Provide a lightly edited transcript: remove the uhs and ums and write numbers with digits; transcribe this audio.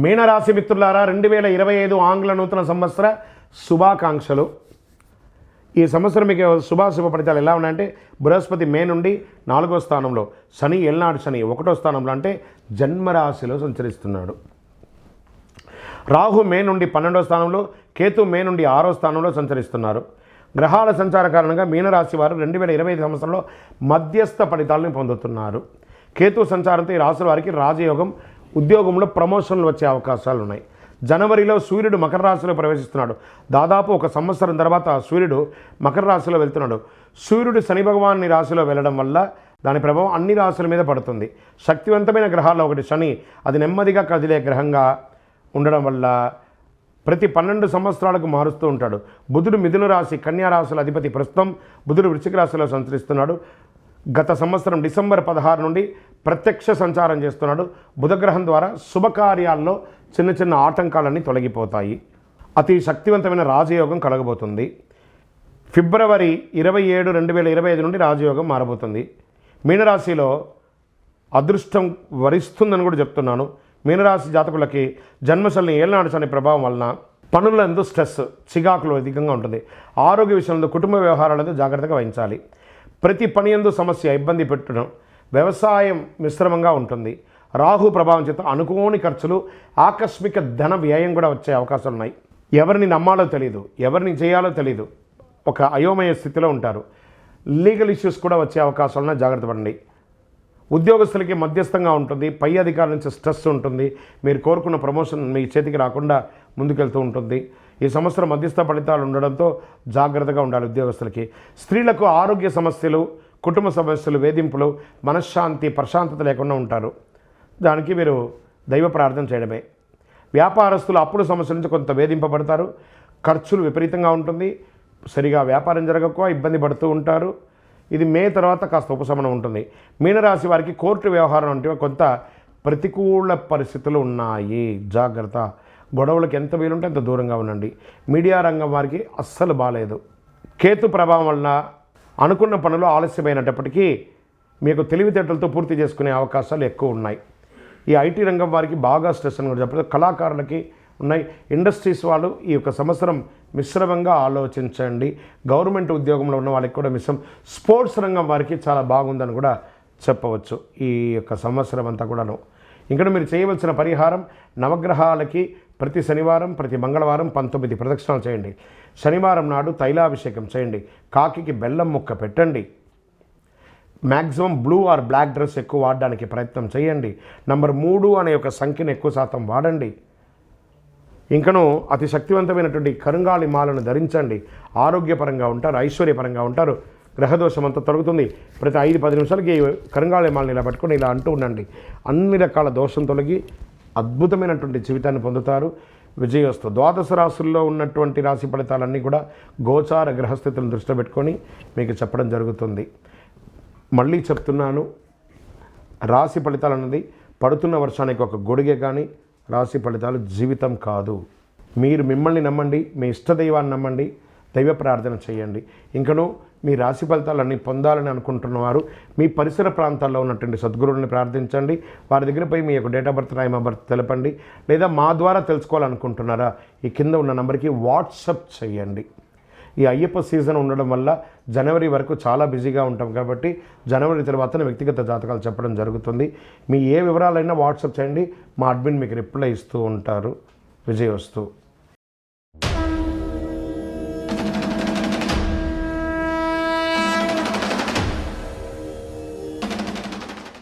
మీనరాశి మిత్రులారా 2025 ఆంగ్ల నూతన సంవత్సర శుభాకాంక్షలు. ఈ సంవత్సరం మీకు శుభాశుభ ఫలితాలు ఎలా ఉన్నాయంటే, బృహస్పతి మే నుండి 4వ స్థానంలో, శని ఏళ్ళనాడు శని 1వ స్థానంలో అంటే జన్మరాశిలో సంచరిస్తున్నాడు. రాహు మే నుండి 12వ స్థానంలో, కేతు మే నుండి 6వ స్థానంలో సంచరిస్తున్నారు. గ్రహాల సంచార కారణంగా మీనరాశి వారు 2025 సంవత్సరంలో మధ్యస్థ ఫలితాలను పొందుతున్నారు. కేతు సంచారంతో ఈ రాశుల వారికి రాజయోగం, ఉద్యోగంలో ప్రమోషన్లు వచ్చే అవకాశాలు ఉన్నాయి. జనవరిలో సూర్యుడు మకర రాశిలో ప్రవేశిస్తున్నాడు. దాదాపు ఒక సంవత్సరం తర్వాత సూర్యుడు మకర రాశిలో వెళ్తున్నాడు. సూర్యుడు శని భగవాన్ని రాశిలో వెళ్ళడం వల్ల దాని ప్రభావం అన్ని రాశుల మీద పడుతుంది. శక్తివంతమైన గ్రహాల్లో ఒకటి శని, అది నెమ్మదిగా కదిలే గ్రహంగా ఉండడం వల్ల ప్రతి 12 సంవత్సరాలకు మారుస్తూ ఉంటాడు. బుధుడు మిథున రాశి, కన్యా రాశుల అధిపతి. ప్రస్తుతం బుధుడు వృశ్చిక రాశిలో సంచరిస్తున్నాడు. గత సంవత్సరం డిసెంబర్ 16 నుండి ప్రత్యక్ష సంచారం చేస్తున్నాడు. బుధగ్రహం ద్వారా శుభకార్యాల్లో చిన్న చిన్న ఆటంకాలన్నీ తొలగిపోతాయి. అతి శక్తివంతమైన రాజయోగం కలగబోతుంది. ఫిబ్రవరి 27, 2025 నుండి రాజయోగం మారబోతుంది. మీనరాశిలో అదృష్టం వరిస్తుందని కూడా చెప్తున్నాను. మీనరాశి జాతకులకి జన్మశని ఏళ్ళనాడు శని ప్రభావం వలన పనులందు స్ట్రెస్, చికాకులు అధికంగా ఉంటుంది. ఆరోగ్య విషయంలో, కుటుంబ వ్యవహారాలతో జాగ్రత్తగా వహించాలి. ప్రతి పని యందు సమస్య, ఇబ్బంది పెట్టడం. వ్యవసాయం మిశ్రమంగా ఉంటుంది. రాహు ప్రభావం చేత అనుకోని ఖర్చులు, ఆకస్మిక ధన వ్యయం కూడా వచ్చే అవకాశాలు ఉన్నాయి. ఎవరిని నమ్మాలో తెలియదు, ఎవరిని చేయాలో తెలియదు, ఒక అయోమయ స్థితిలో ఉంటారు. లీగల్ ఇష్యూస్ కూడా వచ్చే అవకాశాలను జాగ్రత్త పడండి. ఉద్యోగస్తులకి మధ్యస్థంగా ఉంటుంది. పై అధికారుల నుంచి స్ట్రెస్ ఉంటుంది. మీరు కోరుకున్న ప్రమోషన్ మీ చేతికి రాకుండా ముందుకెళ్తూ ఉంటుంది. ఈ సంవత్సరం మధ్యస్థ ఫలితాలు ఉండడంతో జాగ్రత్తగా ఉండాలి ఉద్యోగస్తులకి. స్త్రీలకు ఆరోగ్య సమస్యలు, కుటుంబ సమస్యలు, వేధింపులు, మనశ్శాంతి, ప్రశాంతత లేకుండా ఉంటారు. దానికి మీరు దైవ ప్రార్థన చేయడమే. వ్యాపారస్తులు అప్పుల సమస్యల నుంచి కొంత వేధింపబడతారు. ఖర్చులు విపరీతంగా ఉంటుంది. సరిగా వ్యాపారం జరగక ఇబ్బంది పడుతూ ఉంటారు. ఇది మే తర్వాత కాస్త ఉపశమనం ఉంటుంది. మీనరాశి వారికి కోర్టు వ్యవహారం అంటే కొంత ప్రతికూల పరిస్థితులు ఉన్నాయి. జాగ్రత్త. గొడవలకు ఎంత వీలుంటే అంత దూరంగా ఉండండి. మీడియా రంగం వారికి అస్సలు బాగాలేదు. కేతు ప్రభావం వలన అనుకున్న పనులు ఆలస్యమైనప్పటికీ మీకు తెలివితేటలతో పూర్తి చేసుకునే అవకాశాలు ఎక్కువ ఉన్నాయి. ఈ ఐటీ రంగం వారికి బాగా స్ట్రెస్ అని కూడా చెప్పలేదు. కళాకారులకి ఉన్నాయి. ఇండస్ట్రీస్ వాళ్ళు ఈ యొక్క సంవత్సరం మిశ్రమంగా ఆలోచించండి. గవర్నమెంట్ ఉద్యోగంలో ఉన్న వాళ్ళకి కూడా మిశ్రమం. స్పోర్ట్స్ రంగం వారికి చాలా బాగుందని కూడా చెప్పవచ్చు ఈ యొక్క సంవత్సరం అంతా కూడాను. ఇంకా మీరు చేయవలసిన పరిహారం, నవగ్రహాలకి ప్రతి శనివారం, ప్రతి మంగళవారం 19 ప్రదక్షిణాలు చేయండి. శనివారం నాడు తైలాభిషేకం చేయండి. కాకికి బెల్లం ముక్క పెట్టండి. Maximum blue or black dress ఎక్కువ వాడడానికి ప్రయత్నం చేయండి. నంబర్ 3 అనే ఒక సంఖ్యను ఎక్కువ శాతం వాడండి. ఇంకను అతి శక్తివంతమైనటువంటి కరుంగాళి మాలను ధరించండి. ఆరోగ్యపరంగా ఉంటారు, ఐశ్వర్యపరంగా ఉంటారు. గ్రహదోషం అంతా తొలగుతుంది. ప్రతి 5-10 నిమిషాలకి కరుంగాళి మాలను ఇలా పట్టుకొని ఇలా అంటూ ఉండండి. అన్ని రకాల దోషం తొలగి అద్భుతమైనటువంటి జీవితాన్ని పొందుతారు. విజయోస్తు. ద్వాదశ రాశుల్లో ఉన్నటువంటి రాశి ఫలితాలన్నీ కూడా గోచార గ్రహస్థితులను దృష్టిలో పెట్టుకొని మీకు చెప్పడం జరుగుతుంది. మళ్ళీ చెప్తున్నాను, రాశి ఫలితాలు అన్నది పడుతున్న వర్షానికి ఒక గొడుగే కానీ రాశి ఫలితాలు జీవితం కాదు. మీరు మిమ్మల్ని నమ్మండి, మీ ఇష్టదైవాన్ని నమ్మండి, దైవ ప్రార్థన చేయండి. ఇంకనూ మీ రాశి ఫలితాలన్నీ పొందాలని అనుకుంటున్నవారు మీ పరిసర ప్రాంతాల్లో ఉన్నటువంటి సద్గురువుని ప్రార్థించండి. వారి దగ్గర పోయి మీ యొక్క date of birth, time of birth తెలపండి. లేదా మా ద్వారా తెలుసుకోవాలనుకుంటున్నారా, ఈ కింద ఉన్న నెంబర్కి వాట్సప్ చేయండి. ఈ అయ్యప్ప సీజన్ ఉండడం వల్ల జనవరి వరకు చాలా బిజీగా ఉంటాం కాబట్టి జనవరి తర్వాత వ్యక్తిగత జాతకాలు చెప్పడం జరుగుతుంది. మీ ఏ వివరాలైనా వాట్సాప్ చేయండి. మా అడ్మిన్ మీకు రిప్లై ఇస్తూ ఉంటారు. విజయోస్తు.